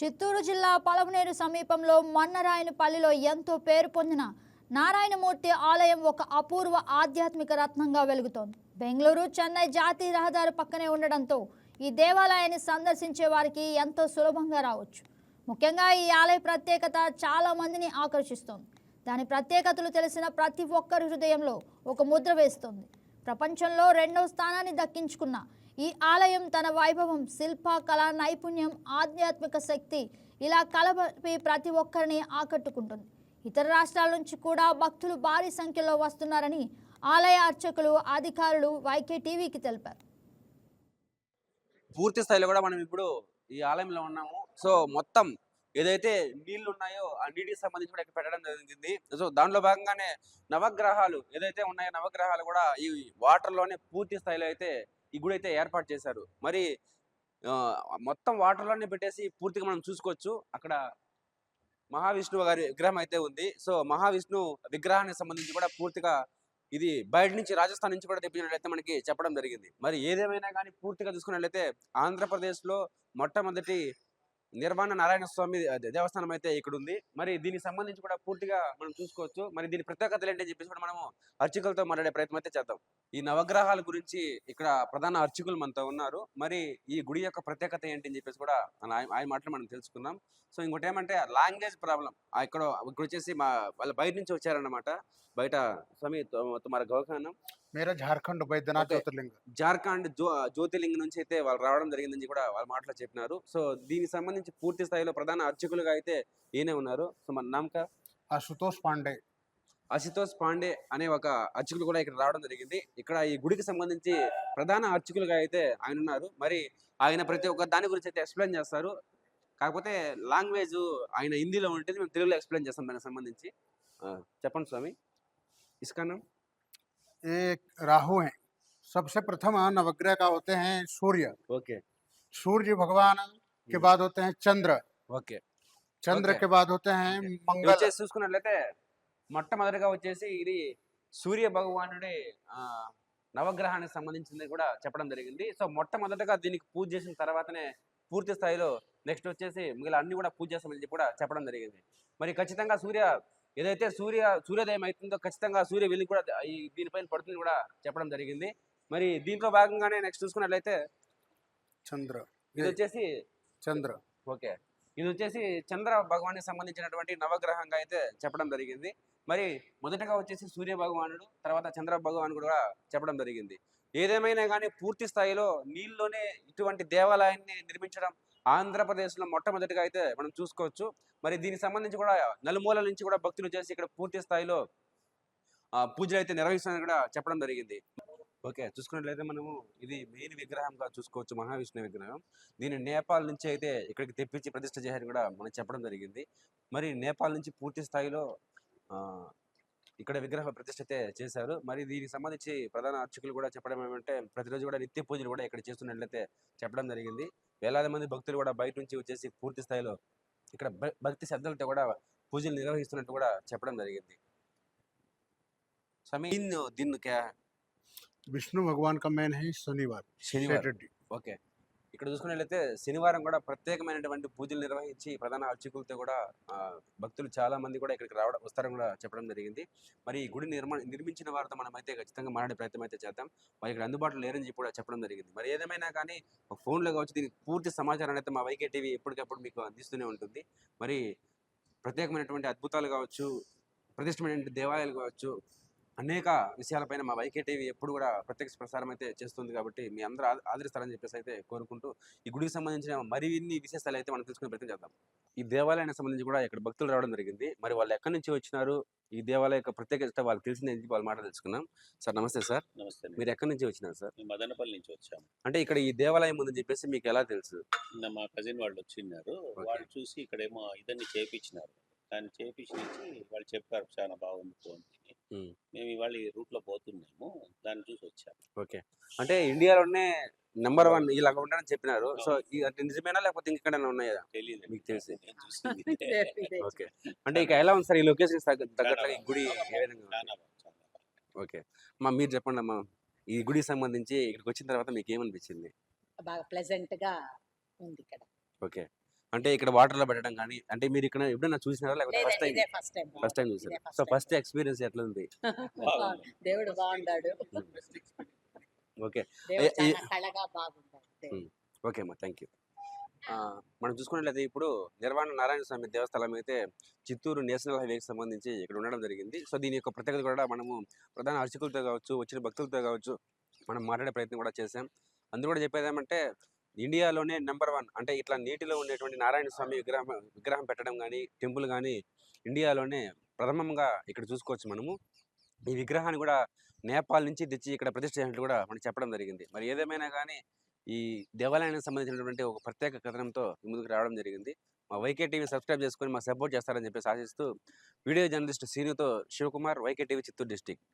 చిత్తూరు జిల్లా పలమనేరు సమీపంలో మన్నరాయనపల్లిలో ఎంతో పేరు పొందిన నారాయణమూర్తి ఆలయం ఒక అపూర్వ ఆధ్యాత్మిక రత్నంగా వెలుగుతోంది. బెంగళూరు చెన్నై జాతీయ రహదారి పక్కనే ఉండడంతో ఈ దేవాలయాన్ని సందర్శించే వారికి ఎంతో సులభంగా రావచ్చు. ముఖ్యంగా ఈ ఆలయ ప్రత్యేకత చాలా మందిని ఆకర్షిస్తోంది. దాని ప్రత్యేకతలు తెలిసిన ప్రతి ఒక్కరి హృదయంలో ఒక ముద్ర వేస్తుంది. ప్రపంచంలో 2వ స్థానాన్ని దక్కించుకున్న ఈ ఆలయం తన వైభవం, శిల్ప కళా నైపుణ్యం, ఆధ్యాత్మిక శక్తి ఇలా కలపి ప్రతి ఒక్కరిని ఆకట్టుకుంటుంది. ఇతర రాష్ట్రాల నుంచి కూడా భక్తులు భారీ సంఖ్యలో వస్తున్నారని ఆలయ అర్చకులు, అధికారులు వైకే టీవీకి తెలిపారు. పూర్తి స్థాయిలో కూడా మనం ఇప్పుడు ఈ ఆలయంలో ఉన్నాము. సో మొత్తం ఏదైతే నీళ్లు ఉన్నాయో ఆ నీటికి సంబంధించి కూడా ఇక్కడ పెట్టడం జరిగింది. సో దాంట్లో భాగంగానే నవగ్రహాలు ఏదైతే ఉన్నాయో నవగ్రహాలు కూడా ఈ వాటర్ లోనే పూర్తి స్థాయిలో అయితే ఈ గుడి అయితే ఏర్పాటు చేశారు. మరి మొత్తం వాటర్ లోనే పెట్టేసి పూర్తిగా మనం చూసుకోవచ్చు. అక్కడ మహావిష్ణువు గారి విగ్రహం అయితే ఉంది. సో మహావిష్ణు విగ్రహానికి సంబంధించి కూడా పూర్తిగా ఇది బయట నుంచి రాజస్థాన్ నుంచి కూడా తెప్పించినట్లయితే మనకి చెప్పడం జరిగింది. మరి ఏదేమైనా కానీ పూర్తిగా చూసుకున్నట్లయితే ఆంధ్రప్రదేశ్ లో మొట్టమొదటి నిర్వాణ నారాయణ స్వామి దేవస్థానం అయితే ఇక్కడ ఉంది. మరి దీనికి సంబంధించి కూడా పూర్తిగా మనం చూసుకోవచ్చు. మరి దీని ప్రత్యేకతలు ఏంటని చెప్పేసి కూడా మనము అర్చకులతో మాట్లాడే ప్రయత్నం అయితే చేద్దాం. ఈ నవగ్రహాల గురించి ఇక్కడ ప్రధాన అర్చకులు మనతో ఉన్నారు. మరి ఈ గుడి యొక్క ప్రత్యేకత ఏంటి అని చెప్పేసి కూడా ఆయన మాటలు మనం తెలుసుకుందాం. సో ఇంకోటి ఏమంటే లాంగ్వేజ్ ప్రాబ్లం. ఇక్కడ వచ్చేసి వాళ్ళ బయట నుంచి వచ్చారన్నమాట. బయట స్వామి తుమారా గౌఖానం मेरा झारखंड बैद्यनाथ ज्योतिर्लिंग జార్ఖండ్ జ్యోతిర్లింగ నుంచి అయితే వాళ్ళు రావడం జరిగిందని కూడా వాళ్ళ మాటలో చెప్పినారు. సో దీనికి సంబంధించి పూర్తి స్థాయిలో ప్రధాన అర్చకులుగా అయితే ఈయనే ఉన్నారు. సో మన నామక आशुतोष पांडे అశుతోష్ పాండే అనే ఒక అర్చకులు కూడా ఇక్కడ రావడం జరిగింది. ఇక్కడ ఈ గుడికి సంబంధించి ప్రధాన అర్చకులుగా అయితే ఆయన ఉన్నారు. మరి ఆయన ప్రతి ఒక్క దాని గురించి అయితే ఎక్స్ప్లెయిన్ చేస్తారు. కాకపోతే లాంగ్వేజ్ ఆయన హిందీలో ఉంటుంది, మేము తెలుగులో ఎక్స్ప్లెయిన్ చేస్తాం దానికి సంబంధించి. చెప్పండి స్వామి. ఇస్కానం एक राहु है। सबसे प्रथम नवग्रह का होते हैं सूर्य। ఓకే सूर्य भगवान के बाद होते हैं चंद्र। ఓకే चंद्र Okay. के बाद होते हैं मंगल। వచ్చేసి చూసుకున్నట్లయితే మొట్టమొదటిగా వచ్చేసి ఇది సూర్య భగవానుడి నవగ్రహానికి సంబంధించింది కూడా చెప్పడం జరిగింది. సో మొట్టమొదటిగా దీనికి పూజ చేసిన తర్వాతనే పూర్తి స్థాయిలో నెక్స్ట్ వచ్చేసి మిగిలిన అన్ని కూడా పూజ చేస్తామని చెప్పి కూడా చెప్పడం జరిగింది. మరి ఖచ్చితంగా ఏదైతే సూర్యోదయం అవుతుందో ఖచ్చితంగా సూర్య వెలుగు కూడా ఈ దీనిపైన పడుతుంది కూడా చెప్పడం జరిగింది. మరి దీంట్లో భాగంగానే నెక్స్ట్ చూసుకున్నట్లయితే चंद्र ఇది వచ్చేసి चंद्र ఓకే ఇది వచ్చేసి చంద్ర భగవానికి సంబంధించినటువంటి నవగ్రహంగా అయితే చెప్పడం జరిగింది. మరి మొదటగా వచ్చేసి సూర్య భగవానుడు, తర్వాత చంద్ర భగవానుడు కూడా చెప్పడం జరిగింది. ఏదేమైనా కానీ పూర్తి స్థాయిలో నీళ్ళలోనే ఇటువంటి దేవాలయాన్ని నిర్మించడం ఆంధ్రప్రదేశ్లో మొట్టమొదటిగా అయితే మనం చూసుకోవచ్చు. మరి దీనికి సంబంధించి కూడా నలుమూలల నుంచి కూడా భక్తులు చేసి ఇక్కడ పూర్తి స్థాయిలో పూజలు అయితే నిర్వహిస్తారని కూడా చెప్పడం జరిగింది. ఓకే చూసుకున్నట్లయితే మనము ఇది మెయిన్ విగ్రహంగా చూసుకోవచ్చు, మహావిష్ణు విగ్రహం. దీన్ని నేపాల్ నుంచి అయితే ఇక్కడికి తెప్పించి ప్రతిష్ఠ చేయాలని కూడా మనం చెప్పడం జరిగింది. మరి నేపాల్ నుంచి పూర్తి స్థాయిలో ఇక్కడ విగ్రహ ప్రతిష్ఠ అయితే చేశారు. మరి దీనికి సంబంధించి ప్రధాన అర్చకులు కూడా చెప్పడం ఏమంటే ప్రతిరోజు కూడా నిత్య పూజలు కూడా ఇక్కడ చేస్తున్నట్లయితే చెప్పడం జరిగింది. వేలాది మంది భక్తులు కూడా బయట నుంచి వచ్చేసి పూర్తి స్థాయిలో ఇక్కడ భక్తి శ్రద్ధలతో కూడా పూజలు నిర్వహిస్తున్నట్టు కూడా చెప్పడం జరిగింది. స్వామి దీన్ని विष्णु भगवान का मेन है शनिवार శనివారం सैटरडे। ఓకే ఇక్కడ చూసుకున్నట్లయితే శనివారం కూడా ప్రత్యేకమైనటువంటి పూజలు నిర్వహించి ప్రధాన అర్చకులతో కూడా భక్తులు చాలా మంది కూడా ఇక్కడికి వస్తారని కూడా చెప్పడం జరిగింది. మరి ఈ గుడి నిర్మించిన వారితో మనం అయితే ఖచ్చితంగా మాట్లాడే ప్రయత్నం అయితే చేద్దాం. మరి ఇక్కడ అందుబాటులో లేరని చెప్పి కూడా చెప్పడం జరిగింది. మరి ఏదేమైనా కానీ ఫోన్లో కావచ్చు దీనికి పూర్తి సమాచారాన్ని అయితే మా వైకే టీవీ ఎప్పటికప్పుడు మీకు అందిస్తూనే ఉంటుంది. మరి ప్రత్యేకమైనటువంటి అద్భుతాలు కావచ్చు, ప్రతిష్టమైన దేవాలయాలు కావచ్చు, అనేక విషయాలపైన మా వైకే టీవీ ఎప్పుడు కూడా ప్రత్యక్ష ప్రసారం అయితే చేస్తుంది. కాబట్టి మీ అందరూ ఆదరిస్తారని చెప్పేసి అయితే కోరుకుంటూ ఈ గుడికి సంబంధించిన మరిన్ని విశేషాలు అయితే మనం తెలుసుకునే ప్రయత్నం చేద్దాం. ఈ దేవాలయానికి సంబంధించి కూడా ఇక్కడ భక్తులు రావడం జరిగింది. మరి వాళ్ళు ఎక్కడి నుంచి వచ్చినారు, ఈ దేవాలయ యొక్క ప్రత్యేకత వాళ్ళకి తెలిసిందని వాళ్ళ మాట తెలుసుకున్నాం. సార్ నమస్తే సార్. నమస్తే అండి. మీరు ఎక్కడి నుంచి వచ్చినారు సార్? మేము మదనపల్లి నుంచి వచ్చాము. అంటే ఇక్కడ ఈ దేవాలయం ఉందని చెప్పేసి మీకు ఎలా తెలుసు? నిన్న మా కజిన్ వాళ్ళు వచ్చిన్నారు. వాళ్ళు చూసి ఇక్కడేమో ఇదన్ని చేపించినారు. దాన్ని చేపించి వాళ్ళు చెప్పారు చాలా బాగుంది ఫోన్. మేము ఇవాళ ఈ రూట్ లో పోతున్నాము, దాన్ని చూసి వచ్చాము. ఓకే అంటే ఇండియాలోనే నెంబర్ 1 ఇలాగ ఉంటారని చెప్పినారు. సో అంటే నిజమేనా లేకపోతే ఇంకెక్కడైనా ఉన్నాయా తెలియదు మీకు తెలిసి? నేను చూసింది. ఓకే అంటే ఇక ఎలా ఉంది సార్ ఈ లొకేషన్ తగ్గట్టు ఈ గుడి ఏ విధంగా ఉంది? చాలా బాగుంది, చాలా బాగుంది. ఓకే అమ్మా మీరు చెప్పండి అమ్మా, ఈ గుడికి సంబంధించి ఇక్కడికి వచ్చిన తర్వాత మీకు ఏమనిపించింది? బాగా ప్లెజెంట్ గా ఉంది ఇక్కడ. ఓకే అంటే ఇక్కడ వాటర్ లో పెట్టడం కానీ, అంటే మీరు ఇక్కడ ఎప్పుడైనా చూసినారా లేకపోతే ఫస్ట్ టైం? ఇదే ఫస్ట్ టైం ఫస్ట్ టైం చూసారు. సో ఫస్ట్ ఎక్స్పీరియన్స్ ఎట్లా ఉంది? దేవుడు బాగున్నాడు. ఓకే. దేవుడు ఈ- చాలా కళగా బాగుంటాడు దేవుడు. ఓకే అమ్మా, థ్యాంక్ యూ. మనం చూసుకున్నట్లయితే ఇప్పుడు నిర్వాణ నారాయణ స్వామి దేవస్థలం అయితే చిత్తూరు నేషనల్ హైవేకి సంబంధించి ఇక్కడ ఉండడం జరిగింది. సో దీని యొక్క ప్రత్యేకత కూడా మనము ప్రధాన అర్చకులతో కావచ్చు, వచ్చిన భక్తులతో కావచ్చు మనం మాట్లాడే ప్రయత్నం కూడా చేసాం. అందరూ కూడా చెప్పేది ఏమంటే ఇండియాలోనే నెంబర్ 1 అంటే ఇట్లా నీటిలో ఉండేటువంటి నారాయణ స్వామి విగ్రహం పెట్టడం కానీ, టెంపుల్ కానీ ఇండియాలోనే ప్రథమంగా ఇక్కడ చూసుకోవచ్చు మనము. ఈ విగ్రహాన్ని కూడా నేపాల్ నుంచి తెచ్చి ఇక్కడ ప్రతిష్ఠ చేసినట్లు కూడా మనకి చెప్పడం జరిగింది. మరి ఏదేమైనా కానీ ఈ దేవాలయానికి సంబంధించినటువంటి ఒక ప్రత్యేక కథనంతో మీ ముందుకు రావడం జరిగింది. మా వైకే టీవీ సబ్స్క్రైబ్ చేసుకొని మాకు సపోర్ట్ చేస్తారని చెప్పేసి ఆశిస్తూ వీడియో జర్నలిస్ట్ సీనుతో Shivakumar, VK TV, Chittoor district.